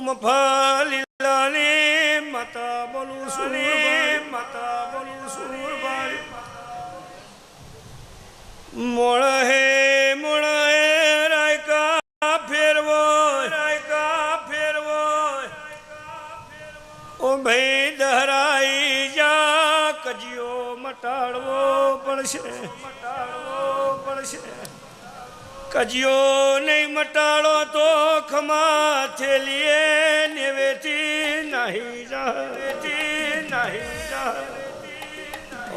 મફાલી લાલી માતા બોલું સુરબાઈ માતા બોલું સુરબાઈ મોળ હે રાયકા ફેરવો ઓ ભાઈ દહરાઈ જા કજિયો મટાડવો પડશે કજિયો નહીં મટાડો તો ખમા થેલીએ નેવેથી નહીં જા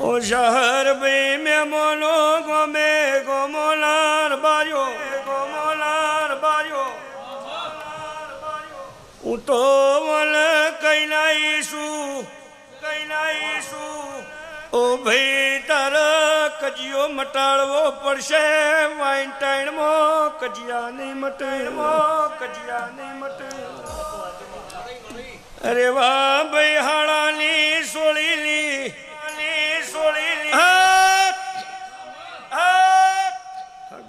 ઓ શહર ભાઈ મેમોનો ગમે ગોમોલાર બાર્યો હું તો વલ કઈ નાઈશું ઓ ભાઈ તારા કજિયો મટાડવો પડશે વાઈન ટાઈણમાં કજિયા નહીં મટે અરે વાહ ભાઈ હાડાની સોળીલી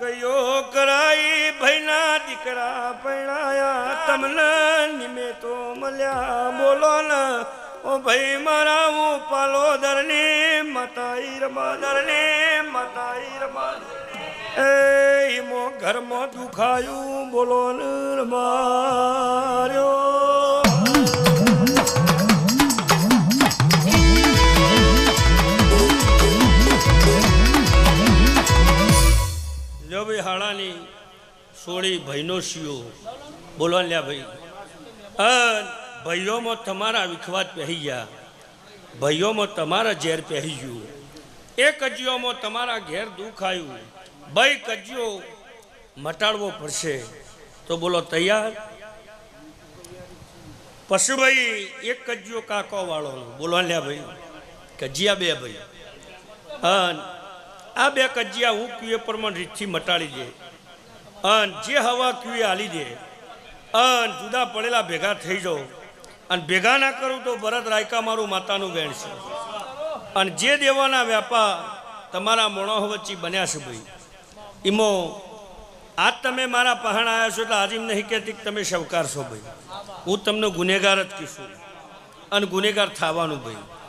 ગયો કરાઈ ભાઈના દીકરા પૈણાયા તમને નિમે તો મળ્યા બોલો ને ઓ ભાઈ મારા હું પાલો દરની મતાઈ રમા એ ઈમો ઘરમાં દુખાયું બોલો ને રમાર્યો ભાઈ હાડાની સોળી ભાઈનો શિયો બોલો લ્યા ભાઈ ભાઈઓમાં તમારા વિખવાદ પહેરી ગયા ભાઈઓમાં તમારા ઝેર પહેરી ગયું એ કજિયોમાં તમારા ઘેર દુઃખ આવ્યું ભાઈ કજિયો મટાડવો પડશે તો બોલો તૈયાર પશુભાઈ એક કજિયો કાકો વાળો બોલો લ્યા ભાઈ કજિયા બે ભાઈ આ બે કજિયા હું કુએ પ્રમાણ રીતથી મટાડી દે અને જે હવા કુએ હાલી દે અને જુદા પડેલા ભેગા થઈ જાઓ અને ભેગા ના કરું તો ભરત રાયકા મારું માતાનું વેણ છે અને જે દેવાના વ્યાપાર તમારા મોણો વચ્ચે બન્યા છે ભાઈ ઈમો આજ તમે મારા પહાણ આવ્યા છો એટલે હાજીમ નહીં કહેતી કે તમે શવકાર છો ભાઈ હું તમને ગુનેગાર જ કહીશું અને ગુનેગાર થવાનું ભાઈ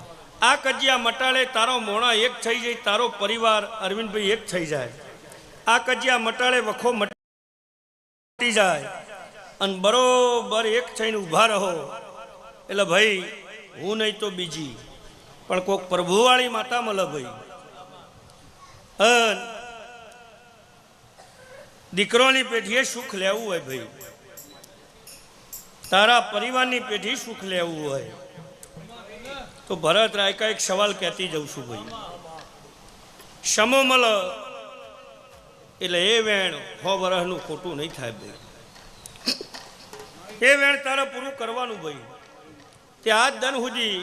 આ કજિયા મટાડે તારો મોણા એક થઈ જાય તારો પરિવાર અરવિંદભાઈ એક થઈ જાય આ કજિયા મટાડે વખો મટી જાય અને બરોબર એક થઈને ઊભા રહો એટલે ભાઈ હું નહીં તો બીજી પણ કોઈક પ્રભુવાળી માતા મળે ભાઈ દીકરોની પેઢીએ સુખ લેવું હોય ભાઈ તારા પરિવારની પેઢી સુખ લેવું હોય તો ભરત રાયકા એક સવાલ કહેતી જઉં છું ભાઈ શમો મલ એટલે એ વેણ 100 વર્ષનું ખોટું નહીં થાય ભાઈ એ વેણ તારે પૂરું કરવાનું ભાઈ તે આજ દન સુધી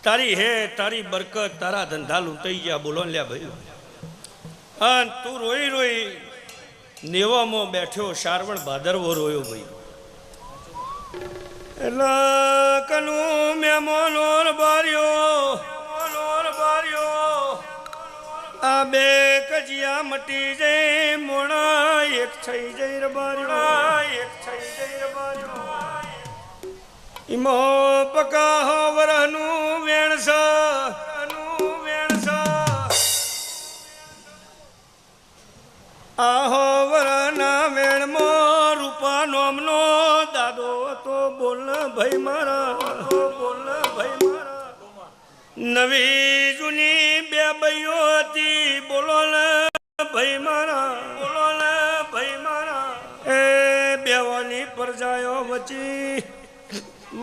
તારી હે તારી બરકત તારા ધંધા લૂંટાઈ ગયા બોલો લ્યા ભાઈ અને તું રોઈ નેવામાં બેઠ્યો શારવણ ભાદરવો રોયો ભાઈ કનુ મેમોનોર બાર્યો આ બે કજિયા મટી જઈ મોણા એક થઈ જઈ રબાર્યો ઈમો પકા વરનું વેણસ આહો વરના વેણમાં રૂપા નોમનો દાદો તો બોલ ભાઈ મારા નવી જૂની બે ભાઈઓ હતી બોલો ને ભાઈ મારા એ બેવાની પરજાયો વચ્ચે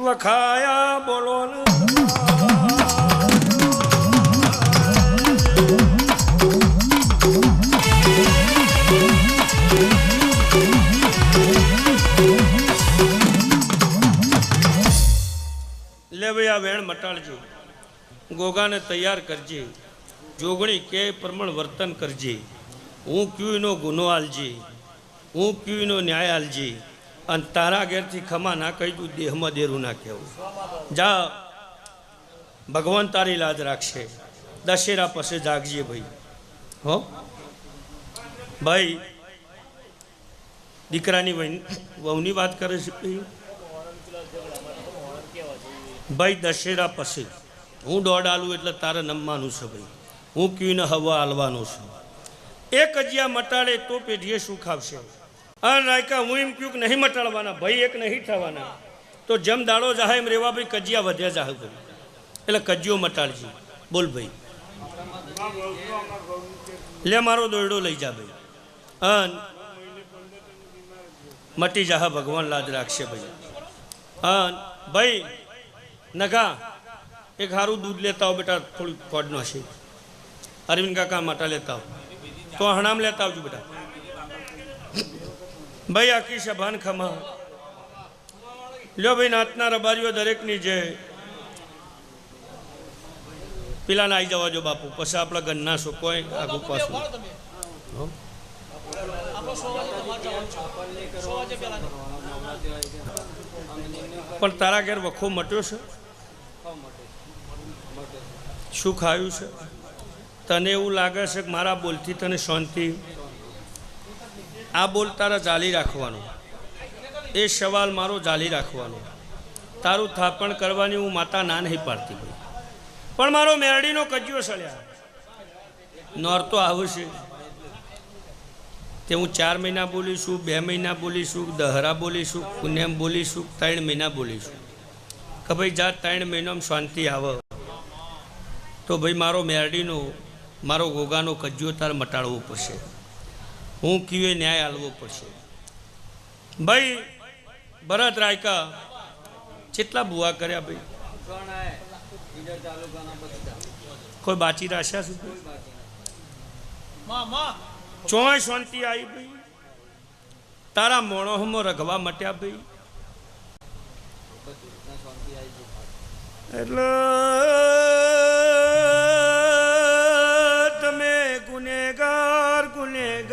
વખાયા બોલો ને લે ભાઈ આ વેણ મટાડજો ગોગાને તૈયાર કરજે જોગણી કે પ્રમાણ વર્તન કરજે હું ક્યુનો ગુનો આલજે હું ક્યુનો ન્યાય આલજે અને તારા ઘેરથી ખમા ના કહી તું દેહમાં દેરું ના કહેવું જા ભગવાન તારી લાજ રાખશે દશેરા પછી જાગજે ભાઈ હો ભાઈ દીકરાની વહુની વાત કરે છે ભાઈ દશેરા પછી હું દોડ આલું એટલે તારે નમવાનું છે ભાઈ, હું કીને હવા હાલવાનો છું. એ કજિયા મટાડે તો પેઢીએ સુખ આવશે. અને રાયકા હું એમ કહ્યું કે નહીં મટાડવાના ભાઈ, એક નહીં થવાના, તો જેમ દાડો જાહે એમ રેવા ભાઈ કજિયા વધ્યા જાહે ભાઈ, એટલે કજિયો મટાડજી. બોલ ભાઈ, લે મારો દોરડો લઈ જા ભાઈ, અન મટી જાહે, ભગવાન લાજ રાખશે ભાઈ. અન ભાઈ નગા એક સારું દૂધ લેતા હો બેટા, થોડી ફોડનો છે. અરવિંદ કાકા માટા લેતા હો તો હણામ લેતા આવજો બેટા. ભાઈ આખી સભાન ખમા લ્યો ભાઈ, નાતના રબારીઓ દરેકની જે પેલાને આવી જવા જો બાપુ, પછી આપણા ઘરના શું કોઈ આગું પાછું. પણ તારા ઘેર વખો મટ્યો છે? શું ખાયું છે? તને એવું લાગે છે કે મારા બોલથી તને શાંતિ? આ બોલ તારા જાળી રાખવાનો, એ સવાલ મારો જાળી રાખવાનો. તારું થાપણ કરવાની હું માતા ના નહીં પાડતી ભાઈ, પણ મારો મેરડીનો કજિયો સળ્યા નોરતો આવશે તે હું 4 મહિના બોલીશું, 2 મહિના બોલીશું, દહરા બોલીશું, પુણ્યમ બોલીશું, 3 મહિના બોલીશું કે ભાઈ જા 3 મહિનામાં શાંતિ આવે, તો ભાઈ મારો મેરડીનો મારો ગોગાનો કજિયો તારે મટાડવો પડશે. હું કીએ ન્યાય આલવો પડશે. ભાઈ ભરત રાયકા કેટલા બુઆ કર્યા ભાઈ, કોઈ બાચી રાખ્યા છે? ચોય શાંતિ આવી ભાઈ, તારા મોણોમાં રઘવા મટ્યા ભાઈ. એટલે